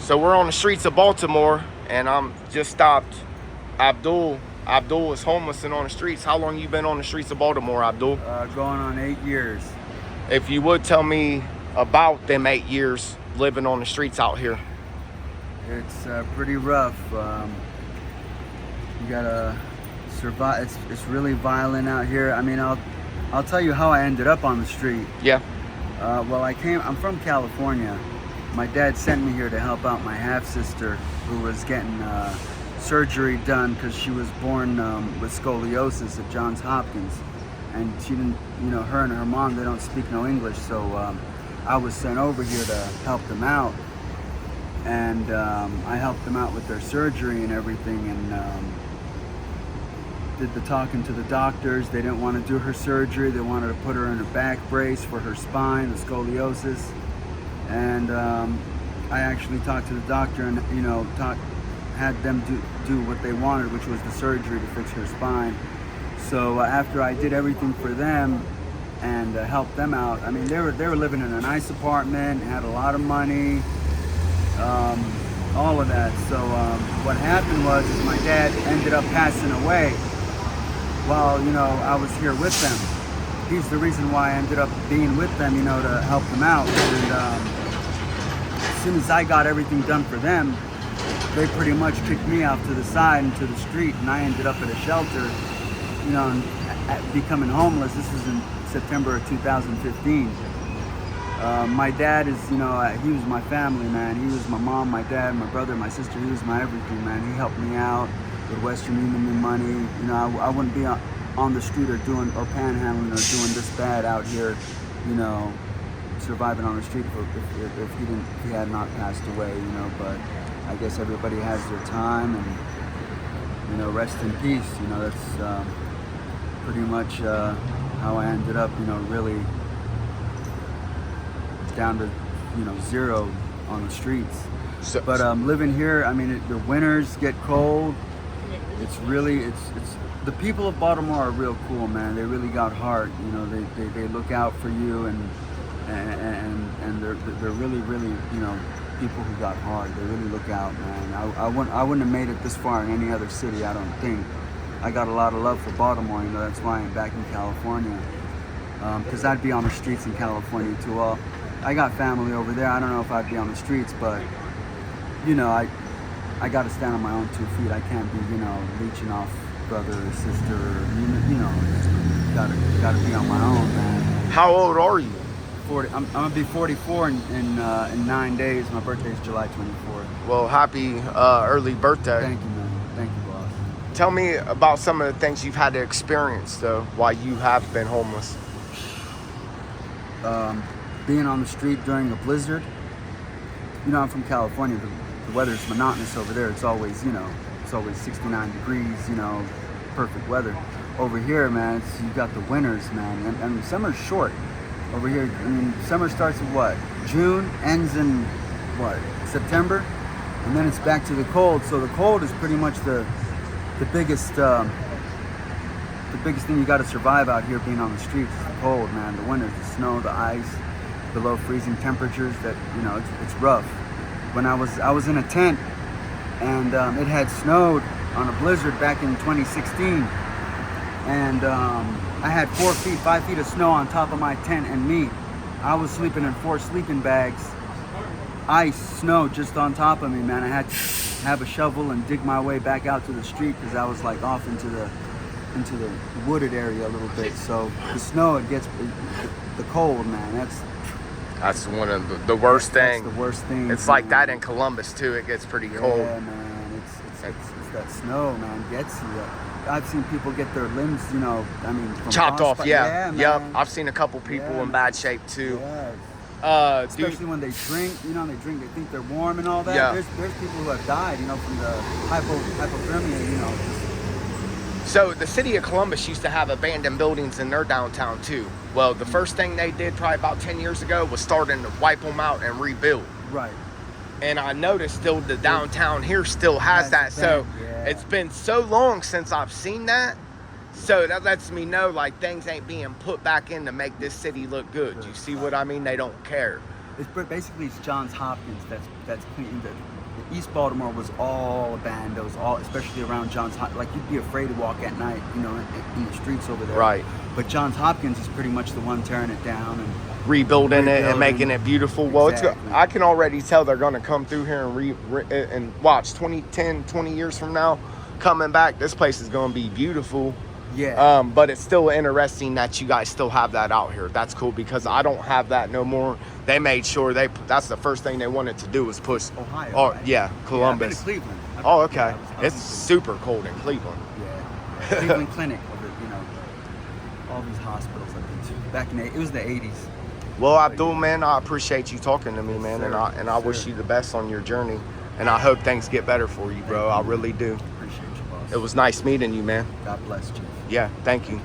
So we're on the streets of Baltimore, and I'm just stopped Abdul. Abdul is homeless and on the streets. How long you been on the streets of Baltimore, Abdul? Going on 8 years. If you would tell me about them 8 years living on the streets out here. It's pretty rough. You gotta survive. It's really violent out here. I mean, I'll tell you how I ended up on the street. Yeah. Well, I'm from California. My dad sent me here to help out my half-sister who was getting surgery done because she was born with scoliosis at Johns Hopkins. And she didn't, her and her mom, they don't speak no English. So I was sent over here to help them out. And I helped them out with their surgery and everything, and did the talking to the doctors. They didn't want to do her surgery. They wanted to put her in a back brace for her spine, the scoliosis. And I actually talked to the doctor and, had them do what they wanted, which was the surgery to fix her spine. So after I did everything for them and helped them out, I mean, they were living in a nice apartment, had a lot of money, all of that. So what happened was my dad ended up passing away while, I was here with them. He's the reason why I ended up being with them, to help them out. And as soon as I got everything done for them, they pretty much kicked me out to the side and to the street, and I ended up at a shelter, and becoming homeless. This is in September of 2015. My dad is, he was my family, man. He was my mom, my dad, my brother, my sister. He was my everything, man. He helped me out with Western Union money. I wouldn't be on the street or panhandling or doing this bad out here, surviving on the street if he had not passed away, But I guess everybody has their time, and rest in peace. That's pretty much how I ended up, really down to zero on the streets. But living here, I mean, the winters get cold. It's the people of Baltimore are real cool, man. They really got heart. They look out for you, and they're really people who got heart. They really look out, man. I wouldn't have made it this far in any other city, I don't think. I got a lot of love for Baltimore. That's why I'm back in California, because I'd be on the streets in California too. Well, I got family over there. I don't know if I'd be on the streets, but I got to stand on my own 2 feet. I can't be, leeching off brother or sister. Gotta be on my own, man. How old are you? 40. I'm gonna be 44 in 9 days. My birthday is July 24th. Well, happy early birthday. Thank you, man. Thank you, boss. Tell me about some of the things you've had to experience, though, while you have been homeless. Being on the street during a blizzard. I'm from California. The weather's monotonous over there. It's always, it's always 69 degrees, perfect weather. Over here, man, you got the winters, man, and summer's short. Over here, I mean, summer starts in June, ends in September, and then it's back to the cold. So the cold is pretty much the biggest thing you got to survive out here being on the streets is the cold, man. The winters, the snow, the ice, below freezing temperatures. That it's rough. When I was in a tent, and it had snowed on a blizzard back in 2016, and I had 5 feet of snow on top of my tent and me. I was sleeping in 4 sleeping bags, ice, snow just on top of me, man. I had to have a shovel and dig my way back out to the street because I was off into the wooded area a little bit. So the snow, it gets the cold, man. That's one of the worst things. That's the worst thing. It's like that in Columbus too. It gets pretty cold. Yeah, man. It's that snow, man, gets you. I've seen people get their limbs, from chopped off. Yeah, yep. man. I've seen a couple people in bad shape too. Yeah. Especially when they drink, they think they're warm and all that. Yeah. There's people who have died, from the hypothermia, So the city of Columbus used to have abandoned buildings in their downtown too. Well, the first thing they did probably about 10 years ago was starting to wipe them out and rebuild. Right. And I noticed still the downtown here still has that. So it's been so long since I've seen that. So that lets me know things ain't being put back in to make this city look good. You see what I mean? They don't care. It's Johns Hopkins that's cleaning East Baltimore was all bandos, all, especially around Johns Hopkins. Like, you'd be afraid to walk at night, you know, in the streets over there. Right. But Johns Hopkins is pretty much the one tearing it down and rebuilding it and making it beautiful. Well, Exactly. I can already tell they're going to come through here and watch 20 years from now coming back. This place is going to be beautiful. Yeah. But it's still interesting that you guys still have that out here. That's cool because I don't have that no more. They made sure that's the first thing they wanted to do was push Ohio. Oh, right? yeah, Columbus. Yeah, I've been to Cleveland. Oh, okay. Yeah, I was It's super cold in Cleveland. Yeah. Cleveland Clinic, over, you know, all these hospitals I've been to. Back in it was the 80s. Well, Abdul, man, I appreciate you talking to me, Yes, man, sir. and I wish you the best on your journey, and I hope things get better for you, bro. I really do. Appreciate you, boss. It was nice meeting you, man. God bless you. Yeah, thank you.